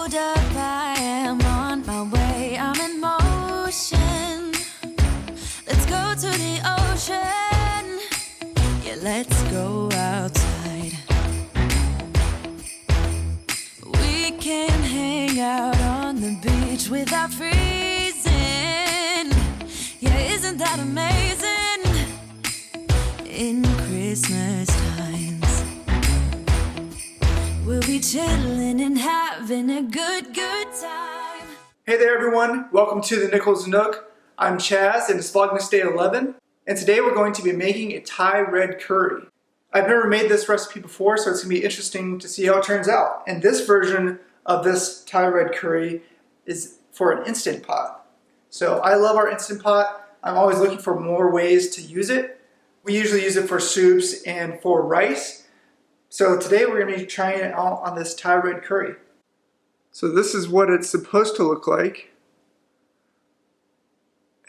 Hold up, I am on my way, I'm in motion. Let's go to the ocean. Yeah, let's go outside. We can hang out on the beach without freezing. Yeah, isn't that amazing? In Christmas times, we'll be chilling and having a good time. Hey there everyone, welcome to the Nichols Nook. I'm Chaz and it's Vlogmas Day 11. And today we're going to be making a Thai red curry. I've never made this recipe before, so it's going to be interesting to see how it turns out. And this version of this Thai red curry is for an Instant Pot. So I love our Instant Pot. I'm always looking for more ways to use it. We usually use it for soups and for rice. So today we're going to be trying it out on this Thai red curry. So this is what it's supposed to look like.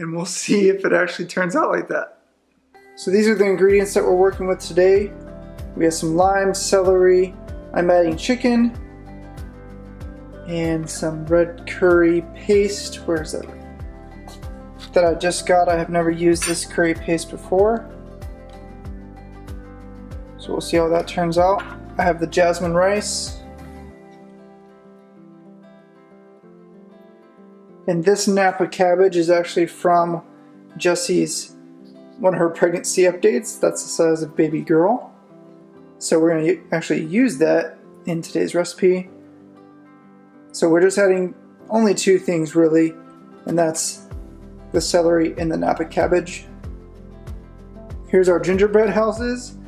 And we'll see if it actually turns out like that. So these are the ingredients that we're working with today. We have some lime, celery, I'm adding chicken, and some red curry paste. Where's that? That I just got. I have never used this curry paste before. So we'll see how that turns out. I have the jasmine rice. And this Napa cabbage is actually from Jessie's, one of her pregnancy updates. That's the size of baby girl. So we're going to actually use that in today's recipe. So we're just adding only two things really, and that's the celery and the Napa cabbage. Here's our gingerbread houses.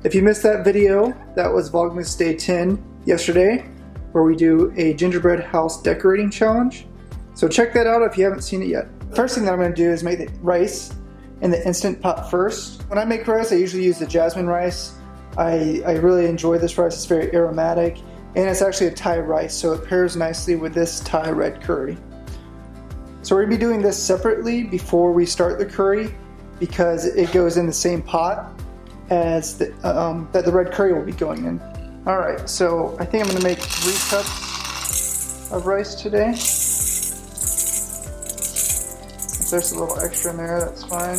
If you missed that video, that was Vlogmas Day 10 yesterday, where we do a gingerbread house decorating challenge. So check that out if you haven't seen it yet. First thing that I'm going to do is make the rice in the Instant Pot first. When I make rice, I usually use the jasmine rice. I really enjoy this rice. It's very aromatic, and it's actually a Thai rice, so it pairs nicely with this Thai red curry. So we're going to be doing this separately before we start the curry because it goes in the same pot as that the red curry will be going in. Alright, so I think I'm going to make 3 cups of rice today. If there's a little extra in there, that's fine.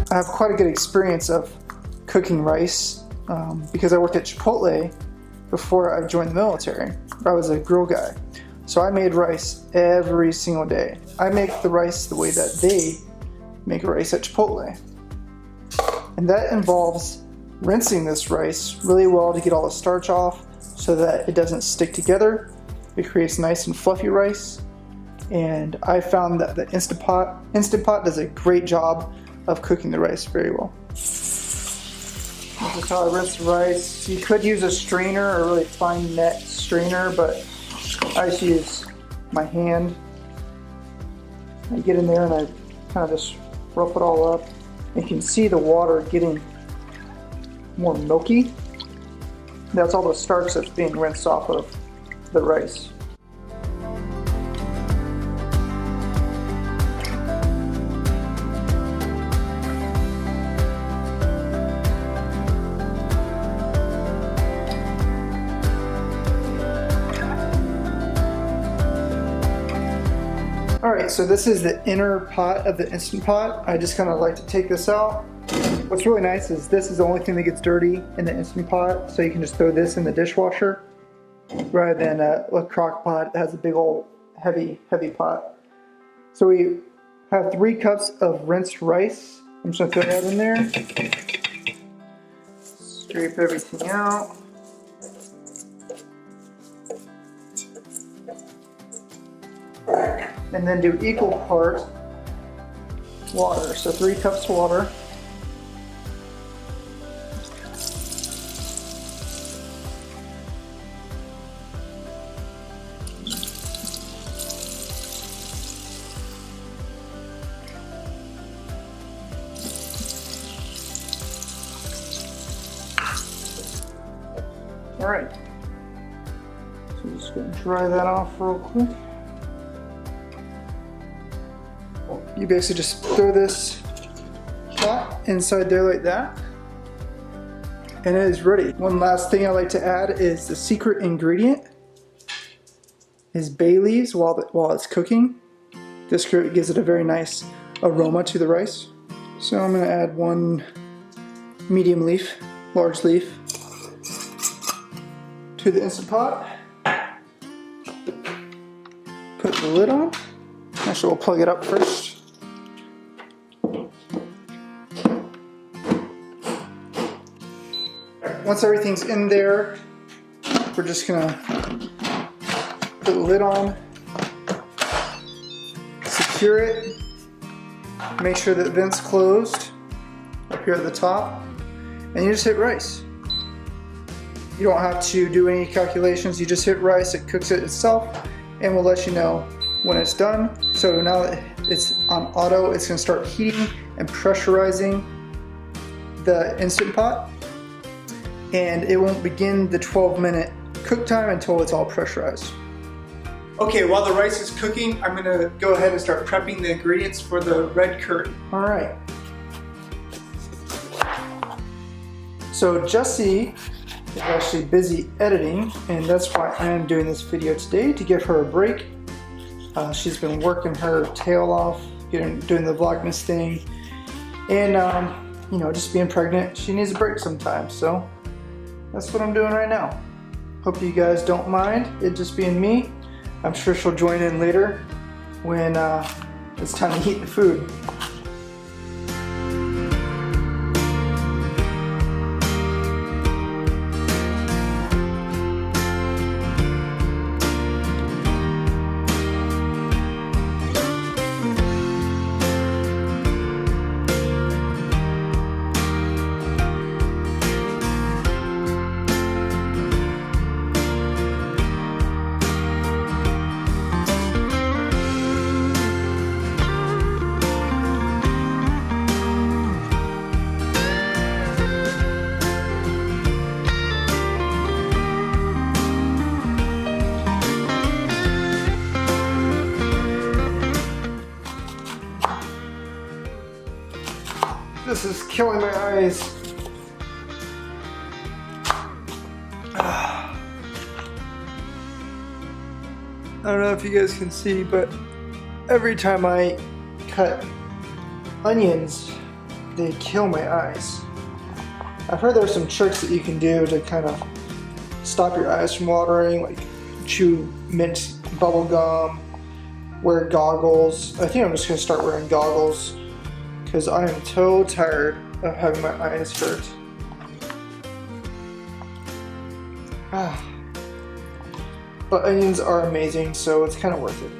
I have quite a good experience of cooking rice because I worked at Chipotle before I joined the military. I was a grill guy. So I made rice every single day. I make the rice the way that they make rice at Chipotle. And that involves rinsing this rice really well to get all the starch off so that it doesn't stick together. It creates nice and fluffy rice. And I found that the Instant Pot does a great job of cooking the rice very well. This is how I rinse the rice. You could use a strainer or a really fine net strainer, but I just use my hand. I get in there and I kind of just rough it all up. You can see the water getting more milky. That's all the starch that's being rinsed off of the rice. Alright, so this is the inner pot of the Instant Pot. I just kind of like to take this out. What's really nice is this is the only thing that gets dirty in the Instant Pot, so you can just throw this in the dishwasher rather than a crock pot that has a big old heavy pot. So we have 3 cups of rinsed rice. I'm just going to throw that in there. Scrape everything out. And then do equal parts water. So 3 cups of water. Alright. So just going to dry that off real quick. You basically just throw this pot inside there like that, and it is ready. One last thing I like to add is the secret ingredient is bay leaves while it's cooking. This gives it a very nice aroma to the rice. So I'm going to add one medium leaf, large leaf, to the Instant Pot. Put the lid on. Actually, we'll plug it up first. Once everything's in there, we're just gonna put the lid on, secure it, make sure that the vent's closed up here at the top, and you just hit rice. You don't have to do any calculations, you just hit rice, it cooks it itself, and we'll let you know when it's done. So now that it's on auto, it's gonna start heating and pressurizing the Instant Pot, and it won't begin the 12-minute cook time until it's all pressurized. Okay, while the rice is cooking, I'm gonna go ahead and start prepping the ingredients for the red curry. All right. So Jessie is actually busy editing, and that's why I am doing this video today, to give her a break. She's been working her tail off, doing the Vlogmas thing, and you know, just being pregnant, she needs a break sometimes, so that's what I'm doing right now. Hope you guys don't mind it just being me. I'm sure she'll join in later when it's time to heat the food. This is killing my eyes. I don't know if you guys can see, but every time I cut onions, they kill my eyes. I've heard there's some tricks that you can do to kind of stop your eyes from watering, like chew mint bubble gum, wear goggles. I think I'm just gonna start wearing goggles, because I am so tired of having my eyes hurt. But onions are amazing, so it's kind of worth it.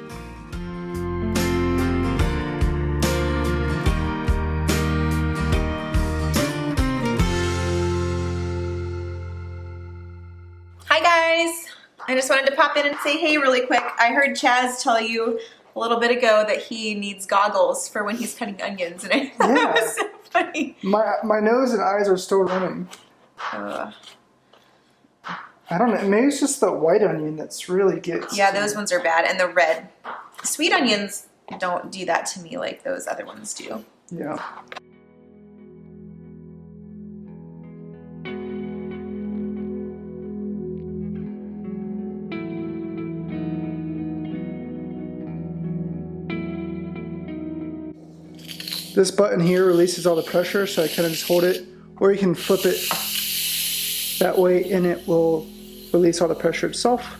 Hi guys! I just wanted to pop in and say hey really quick. I heard Chaz tell you a little bit ago that he needs goggles for when he's cutting onions, and I thought that was so funny. My nose and eyes are still running. I don't know, maybe it's just the white onion that's really gets. Yeah, those ones are bad, and the red. Sweet onions don't do that to me like those other ones do. Yeah. This button here releases all the pressure, so I kind of just hold it, or you can flip it that way and it will release all the pressure itself.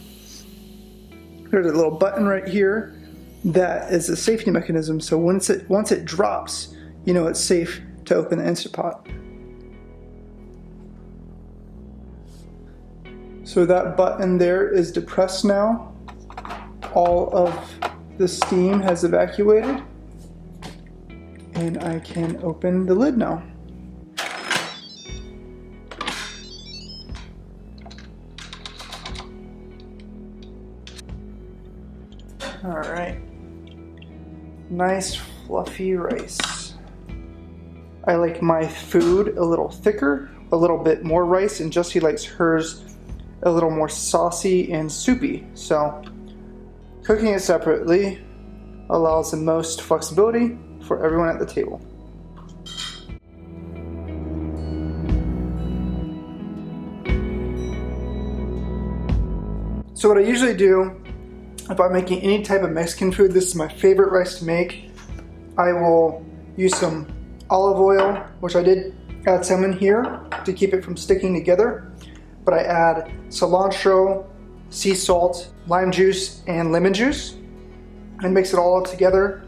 There's a little button right here that is a safety mechanism, so once it drops, you know it's safe to open the Instant Pot. So that button there is depressed now. All of the steam has evacuated, and I can open the lid now. All right, nice fluffy rice. I like my food a little thicker, a little bit more rice, and Jessie likes hers a little more saucy and soupy. So cooking it separately allows the most flexibility for everyone at the table. So what I usually do, if I'm making any type of Mexican food, this is my favorite rice to make. I will use some olive oil, which I did add some in here to keep it from sticking together. But I add cilantro, sea salt, lime juice, and lemon juice. And mix it all together.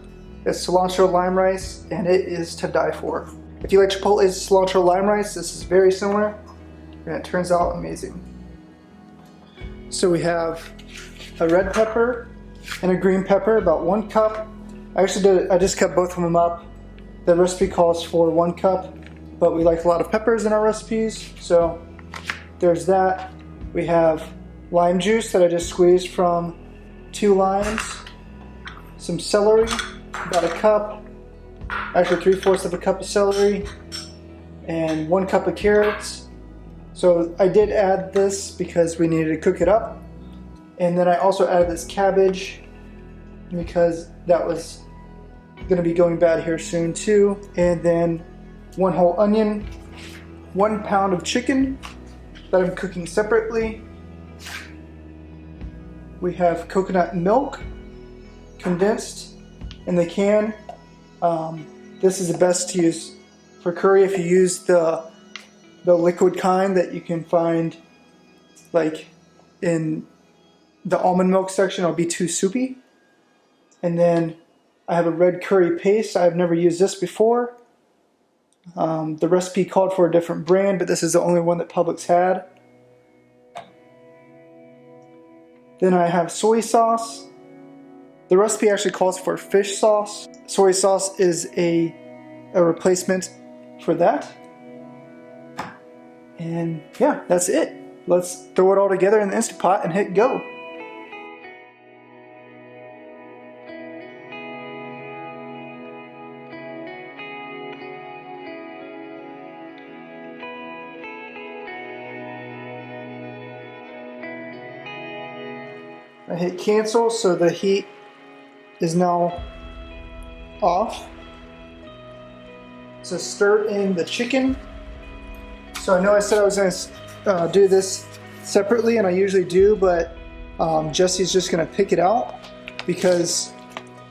It's cilantro lime rice, and it is to die for. If you like Chipotle's cilantro lime rice, this is very similar, and it turns out amazing. So we have a red pepper and a green pepper, about 1 cup. I just cut both of them up. The recipe calls for 1 cup, but we like a lot of peppers in our recipes, so there's that. We have lime juice that I just squeezed from 2 limes, some celery, about 1 cup, actually 3/4 of a cup of celery, and 1 cup of carrots. So I did add this because we needed to cook it up. And then I also added this cabbage because that was going to be going bad here soon too. And then 1 whole onion, 1 pound of chicken that I'm cooking separately. We have coconut milk, condensed in the can. This is the best to use for curry. If you use the liquid kind that you can find like in the almond milk section, it'll be too soupy. And then I have a red curry paste. I've never used this before. The recipe called for a different brand, but this is the only one that Publix had. Then I have soy sauce. The recipe actually calls for fish sauce. Soy sauce is a replacement for that. And yeah, that's it. Let's throw it all together in the Instant Pot and hit go. I hit cancel, so the heat is now off. So stir in the chicken. So I know I said I was going to do this separately, and I usually do, but Jesse's just going to pick it out because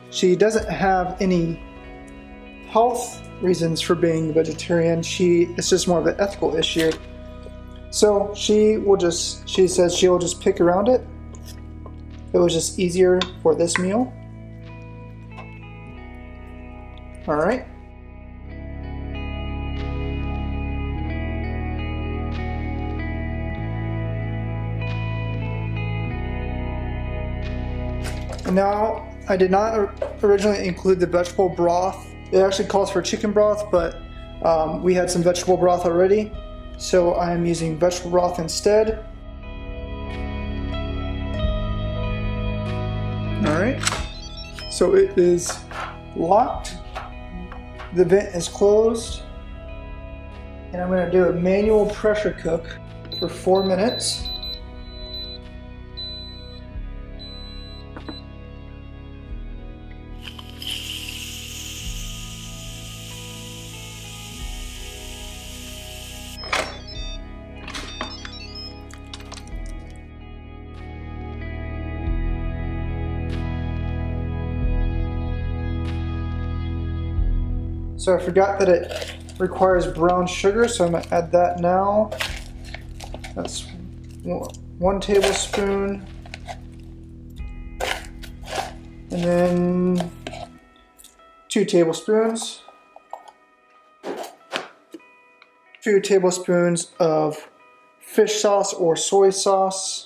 she doesn't have any health reasons for being vegetarian. It's just more of an ethical issue. So she says she'll just pick around it. It was just easier for this meal. All right. And now, I did not originally include the vegetable broth. It actually calls for chicken broth, but we had some vegetable broth already, so I'm using vegetable broth instead. Alright, so it is locked, the vent is closed, and I'm going to do a manual pressure cook for 4 minutes. So I forgot that it requires brown sugar, so I'm going to add that now. That's 1 tablespoon. And then 2 tablespoons. 2 tablespoons of fish sauce or soy sauce.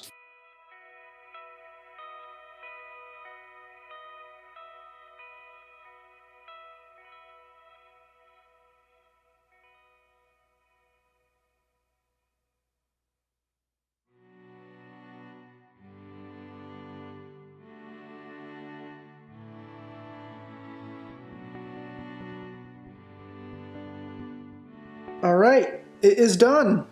All right, it is done.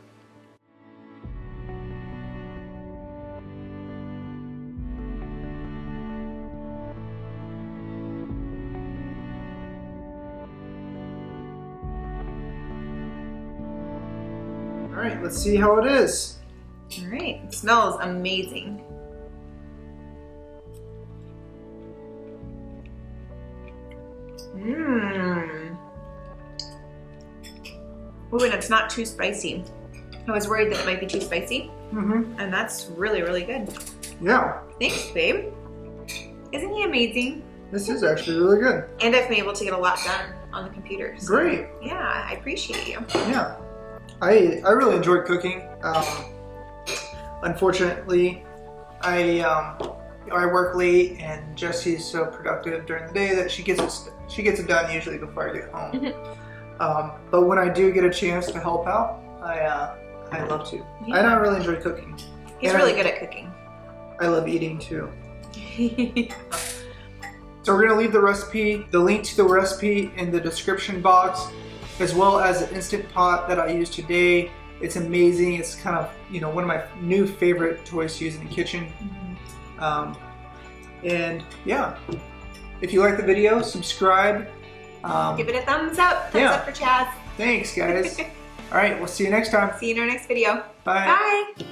right, let's see how it is. All right, it smells amazing. Mmm. Ooh, and it's not too spicy. I was worried that it might be too spicy, and that's really, really good. Yeah. Thanks, babe. Isn't he amazing? This is actually really good. And I've been able to get a lot done on the computer. So, Great. yeah, I appreciate you. Yeah. I really enjoyed cooking. Unfortunately, I work late, and Jesse's so productive during the day that she gets it done usually before I get home. But when I do get a chance to help out, I love to. Yeah. And I really enjoy cooking. He's really good at cooking. I love eating too. So we're gonna leave the link to the recipe in the description box, as well as the Instant Pot that I used today. It's amazing. It's kind of, one of my new favorite toys to use in the kitchen. And yeah, if you like the video, subscribe. Give it a thumbs up. Thumbs up for Chaz. Thanks, guys. All right, we'll see you next time. See you in our next video. Bye. Bye.